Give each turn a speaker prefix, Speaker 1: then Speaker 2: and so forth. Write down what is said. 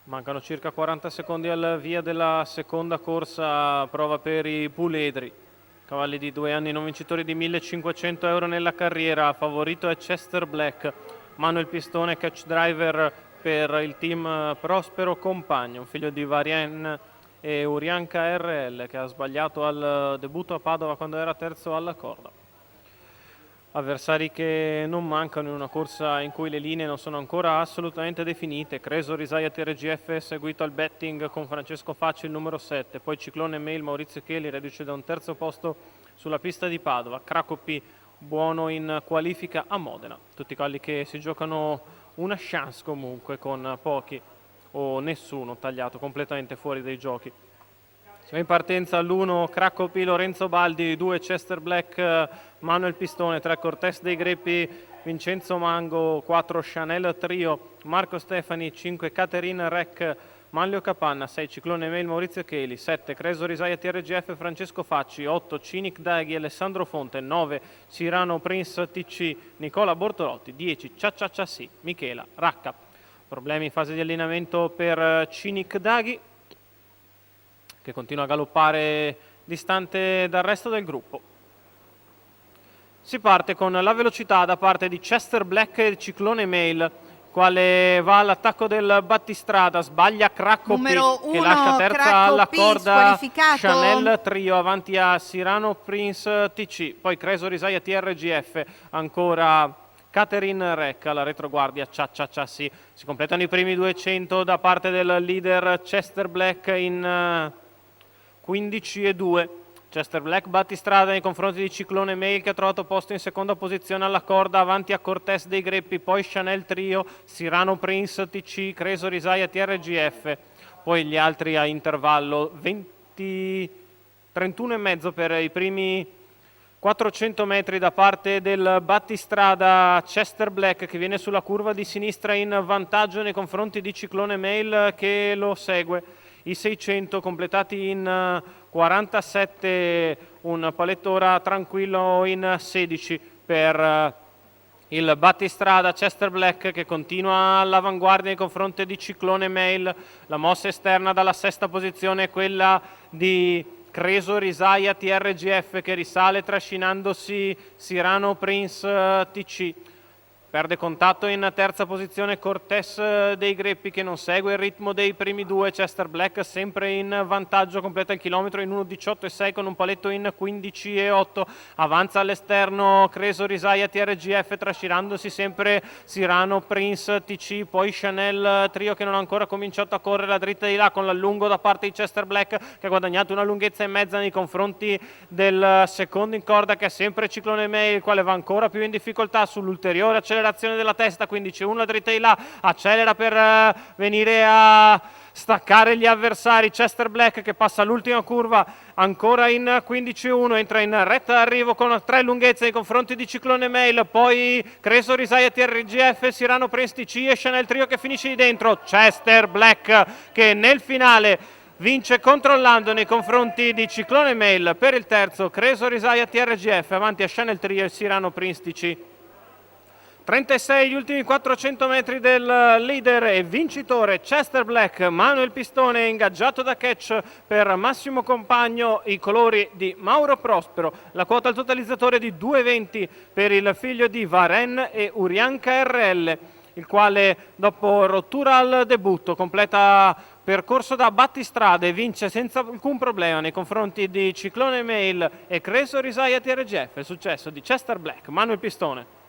Speaker 1: Mancano circa 40 secondi al via della seconda corsa, prova per i puledri. Cavalli di 2 anni non vincitori di 1500 euro nella carriera, favorito è Chester Black. Manuel Pistone, catch driver per il team Prospero Compagno, figlio di Varien e Urianca RL, che ha sbagliato al debutto a Padova quando era terzo alla corda. Avversari che non mancano in una corsa in cui le linee non sono ancora assolutamente definite. Creso Risaia TRGF seguito al betting con Francesco Facci il numero 7, poi Ciclone Mail Maurizio Cheli reduce da un terzo posto sulla pista di Padova, Cracopi buono in qualifica a Modena. Tutti quelli che si giocano una chance comunque con pochi o nessuno tagliato completamente fuori dai giochi. Siamo in partenza all'1 Cracopi, Lorenzo Baldi, 2 Chester Black, Manuel Pistone, 3 Cortés dei Greppi, Vincenzo Mango, 4 Chanel Trio, Marco Stefani, 5 Caterina Rec, Manlio Capanna, 6 Ciclone Mail Maurizio Cheli, 7 Creso Risaia TRGF Francesco Facci, 8 Cinic Daghi Alessandro Fonte, 9 Cirano Prince TC Nicola Bortolotti, 10 Ciacciacciassi Michela Racca. Problemi in fase di allenamento per Cinic Daghi, che continua a galoppare distante dal resto del gruppo. Si parte con la velocità da parte di Chester Black e Ciclone Mail, quale va all'attacco del battistrada, sbaglia Cracopi che lascia terza alla corda Chanel Trio avanti a Cirano Prince TC, poi Creso Risaia TRGF, ancora Catherine Rec alla retroguardia Ciacciacciassi. Si completano i primi 200 da parte del leader Chester Black in 15-2. Chester Black battistrada nei confronti di Ciclone Mail che ha trovato posto in seconda posizione alla corda avanti a Cortés dei Greppi, poi Chanel Trio, Cirano Prince TC, Creso Risaia TRGF, poi gli altri a intervallo 31,5 per i primi 400 metri da parte del battistrada Chester Black che viene sulla curva di sinistra in vantaggio nei confronti di Ciclone Mail che lo segue. I 600 completati in 47, un paletto ora tranquillo in 16 per il battistrada Chester Black che continua all'avanguardia nei confronti di Ciclone Mail. La mossa esterna dalla sesta posizione è quella di Creso Risaia TRGF che risale trascinandosi Cirano Prince TC. Perde contatto in terza posizione Cortés dei Greppi che non segue il ritmo dei primi due. Chester Black sempre in vantaggio, completa il chilometro in 1:18,6 con un paletto in 15,8. Avanza all'esterno Creso Risaia TRGF trascinandosi sempre Cirano Prince TC, poi Chanel Trio che non ha ancora cominciato a correre la dritta di là con l'allungo da parte di Chester Black che ha guadagnato una lunghezza e mezza nei confronti del secondo in corda che è sempre Ciclone Mail, il quale va ancora più in difficoltà sull'ulteriore accelerazione della testa, quindi c'è una dritta di là, accelera per venire a staccare gli avversari. Chester Black che passa l'ultima curva ancora in 15,1, entra in retta arrivo con 3 lunghezze nei confronti di Ciclone Mail, poi Creso Risaia TRGF, Cirano Prince TC e Chanel Trio che finisce di dentro. Chester Black che nel finale vince controllando nei confronti di Ciclone Mail per il terzo, Creso Risaia TRGF avanti a Chanel Trio e Cirano Prince TC. 36 gli ultimi 400 metri del leader e vincitore Chester Black. Manuel Pistone ingaggiato da catch per Massimo Compagno, i colori di Mauro Prospero, la quota al totalizzatore di 2,20 per il figlio di Varen e Urianca RL, il quale dopo rottura al debutto completa percorso da battistrada e vince senza alcun problema nei confronti di Ciclone Mail e Creso Risaia TRGF. Il successo di Chester Black. Manuel Pistone.